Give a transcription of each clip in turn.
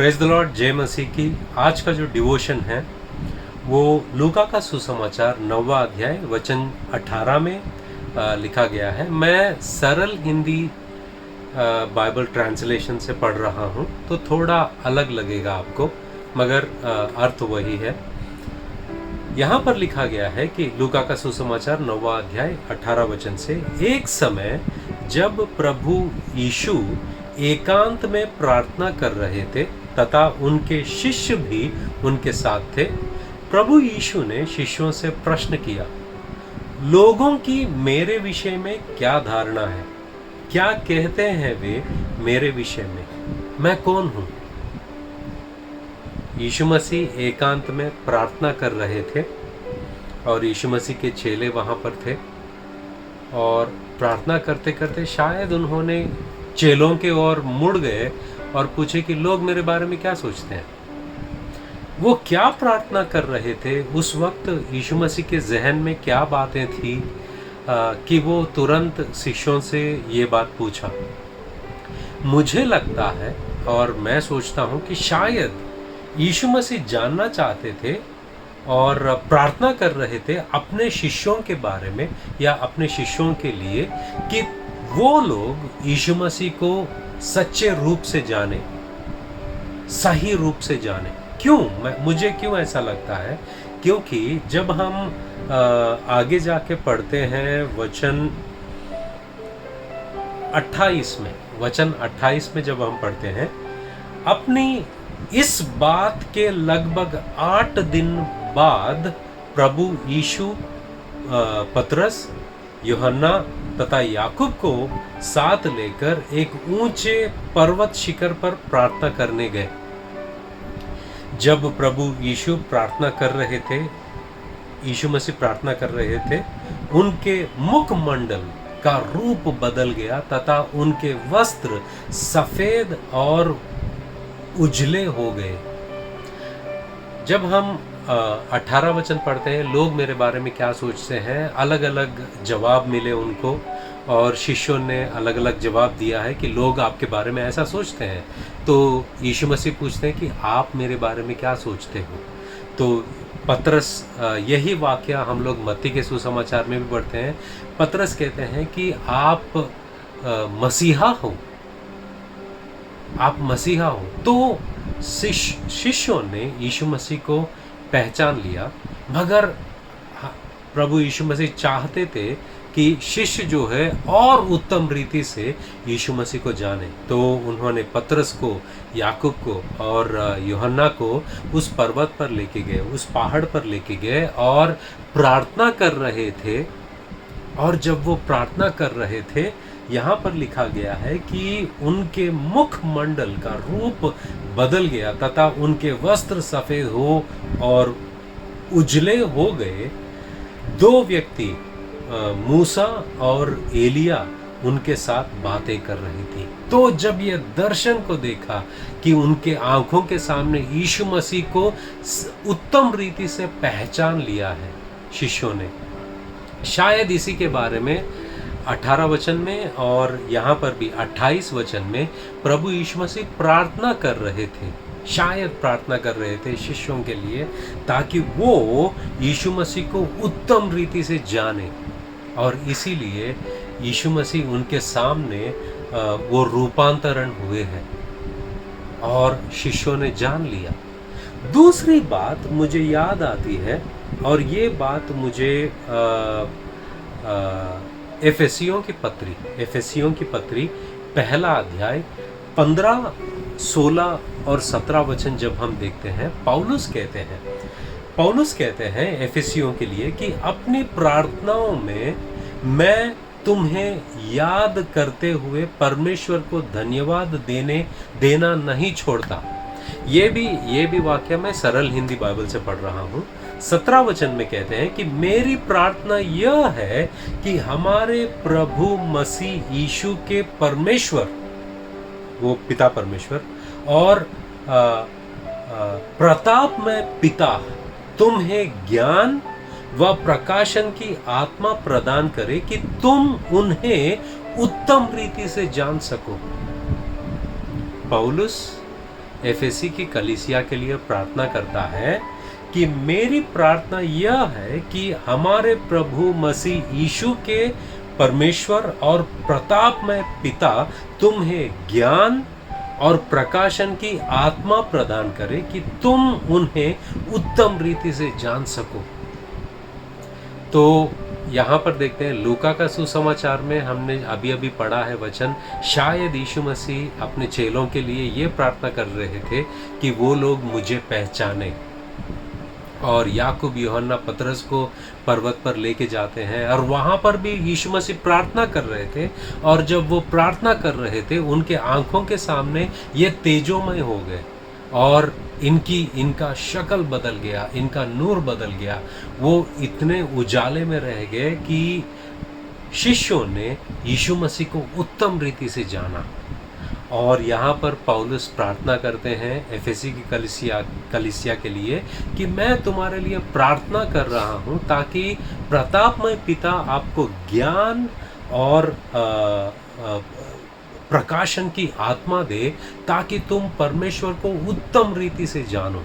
Praise the Lord, जय मसीह की। आज का जो डिवोशन है वो लूका का सुसमाचार 9वां अध्याय वचन 18 में लिखा गया है। मैं सरल हिंदी बाइबल ट्रांसलेशन से पढ़ रहा हूँ तो थोड़ा अलग लगेगा आपको, मगर अर्थ वही है। यहाँ पर लिखा गया है कि लूका का सुसमाचार 9वां अध्याय 18 वचन से, एक समय जब प्रभु यीशु एकांत में प्रार्थना कर रहे थे तथा उनके शिष्य भी उनके साथ थे, प्रभु यीशु ने शिष्यों से प्रश्न किया, लोगों की मेरे विषय में क्या धारणा है? क्या कहते हैं वे मेरे विषय में? मैं कौन हूं? यीशु मसीह एकांत में प्रार्थना कर रहे थे और यीशु मसीह के चेले वहां पर थे, और प्रार्थना करते करते शायद उन्होंने चेलों के ओर मुड़ गए और पूछे कि लोग मेरे बारे में क्या सोचते हैं। वो क्या प्रार्थना कर रहे थे उस वक्त? यीशु मसीह के जहन में क्या बातें थी कि वो तुरंत शिष्यों से ये बात पूछा? मुझे लगता है और मैं सोचता हूँ कि शायद यीशु मसीह जानना चाहते थे और प्रार्थना कर रहे थे अपने शिष्यों के बारे में या अपने शिष्यों के लिए कि वो लोग यीशु मसीह को सच्चे रूप से जाने, सही रूप से जाने। मुझे क्यों ऐसा लगता है? क्योंकि जब हम आगे जाके पढ़ते हैं वचन 28 में जब हम पढ़ते हैं, अपनी इस बात के लगभग 8 दिन बाद प्रभु यीशु पतरस, यूहन्ना तथा याकूब को साथ लेकर एक ऊंचे पर्वत शिखर पर प्रार्थना करने गए। जब प्रभु यीशु प्रार्थना कर रहे थे, यीशु मसीह प्रार्थना कर रहे थे, उनके मुखमंडल का रूप बदल गया तथा उनके वस्त्र सफेद और उजले हो गए। जब हम 18 वचन पढ़ते हैं, लोग मेरे बारे में क्या सोचते हैं, अलग अलग जवाब मिले उनको, और शिष्यों ने अलग अलग जवाब दिया है कि लोग आपके बारे में ऐसा सोचते हैं। तो यीशु मसीह पूछते हैं कि आप मेरे बारे में क्या सोचते हो? तो पतरस, यही वाकया हम लोग मत्ती के सुसमाचार में भी पढ़ते हैं। पतरस कहते हैं कि आप मसीहा हो, आप मसीहा हो। तो शिष्यों ने यीशु मसीह को पहचान लिया, मगर प्रभु यीशु मसीह चाहते थे कि शिष्य जो है और उत्तम रीति से यीशु मसीह को जाने। तो उन्होंने पतरस को, याकूब को और यूहन्ना को उस पर्वत पर लेके गए, उस पहाड़ पर लेके गए और प्रार्थना कर रहे थे। और जब वो प्रार्थना कर रहे थे, यहाँ पर लिखा गया है कि उनके मुखमंडल का रूप बदल गया तथा उनके वस्त्र सफेद हो और उजले हो गए। 2 व्यक्ति, मूसा और एलिया, उनके साथ बातें कर रही थी। तो जब ये दर्शन को देखा कि उनके आंखों के सामने यीशु मसीह को उत्तम रीति से पहचान लिया है शिष्यों ने, शायद इसी के बारे में 18 वचन में और यहाँ पर भी 28 वचन में प्रभु यीशु मसीह प्रार्थना कर रहे थे, शायद प्रार्थना कर रहे थे शिष्यों के लिए, ताकि वो यीशु मसीह को उत्तम रीति से जाने। और इसीलिए यीशु मसीह उनके सामने वो रूपांतरण हुए हैं और शिष्यों ने जान लिया। दूसरी बात मुझे याद आती है, और ये बात मुझे एफेसियों की पत्री पहला अध्याय 15, 16 और 17 वचन जब हम देखते हैं, पौलुस कहते हैं एफेसियों के लिए कि अपनी प्रार्थनाओं में मैं तुम्हें याद करते हुए परमेश्वर को धन्यवाद देना नहीं छोड़ता। ये भी वाक्य मैं सरल हिंदी बाइबल से पढ़ रहा हूँ। 17 वचन में कहते हैं कि मेरी प्रार्थना यह है कि हमारे प्रभु मसीह यीशु के परमेश्वर, वो पिता परमेश्वर, और प्रताप में पिता तुम्हें ज्ञान व प्रकाशन की आत्मा प्रदान करे कि तुम उन्हें उत्तम रीति से जान सको। पौलुस एफेसी की कलीसिया के लिए प्रार्थना करता है कि मेरी प्रार्थना यह है कि हमारे प्रभु मसीह यीशु के परमेश्वर और प्रतापमय पिता तुम्हें ज्ञान और प्रकाशन की आत्मा प्रदान करे कि तुम उन्हें उत्तम रीति से जान सको। तो यहाँ पर देखते हैं लूका का सुसमाचार में हमने अभी अभी पढ़ा है वचन, शायद यीशु मसीह अपने चेलों के लिए ये प्रार्थना कर रहे थे कि वो लोग मुझे पहचाने। और याकूब यूहन्ना पतरस को पर्वत पर लेके जाते हैं और वहाँ पर भी यीशु मसीह प्रार्थना कर रहे थे। और जब वो प्रार्थना कर रहे थे उनके आंखों के सामने ये तेजोमय हो गए और इनका शक्ल बदल गया, इनका नूर बदल गया। वो इतने उजाले में रह गए कि शिष्यों ने यीशु मसीह को उत्तम रीति से जाना। और यहाँ पर पौलुस प्रार्थना करते हैं एफेसी की कलीसिया के लिए कि मैं तुम्हारे लिए प्रार्थना कर रहा हूँ ताकि प्रतापमय पिता आपको ज्ञान और प्रकाशन की आत्मा दे ताकि तुम परमेश्वर को उत्तम रीति से जानो।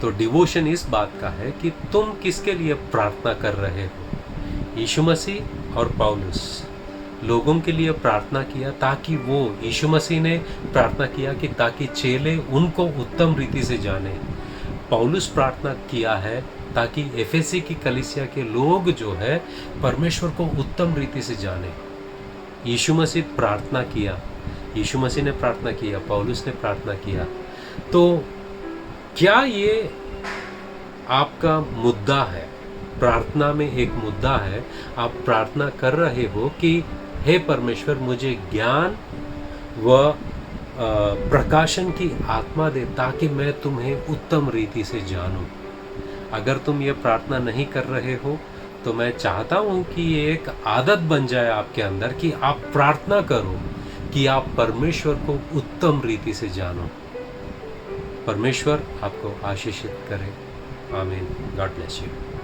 तो डिवोशन इस बात का है कि तुम किसके लिए प्रार्थना कर रहे हो। यीशु मसीह और पौलुस लोगों के लिए प्रार्थना किया ताकि वो, यीशु मसीह ने प्रार्थना किया कि ताकि चेले उनको उत्तम रीति से जाने। पौलुस प्रार्थना किया है ताकि एफेसी की कलीसिया के लोग जो है परमेश्वर को उत्तम रीति से जाने। यीशु मसीह प्रार्थना किया, यीशु मसीह ने प्रार्थना किया, पौलुस ने प्रार्थना किया। तो क्या ये आपका मुद्दा है? प्रार्थना में एक मुद्दा है, आप प्रार्थना कर रहे हो कि हे परमेश्वर मुझे ज्ञान व प्रकाशन की आत्मा दे ताकि मैं तुम्हें उत्तम रीति से जानूं। अगर तुम ये प्रार्थना नहीं कर रहे हो तो मैं चाहता हूँ कि ये एक आदत बन जाए आपके अंदर कि आप प्रार्थना करो कि आप परमेश्वर को उत्तम रीति से जानो। परमेश्वर आपको आशीषित करे। आमीन। God bless you.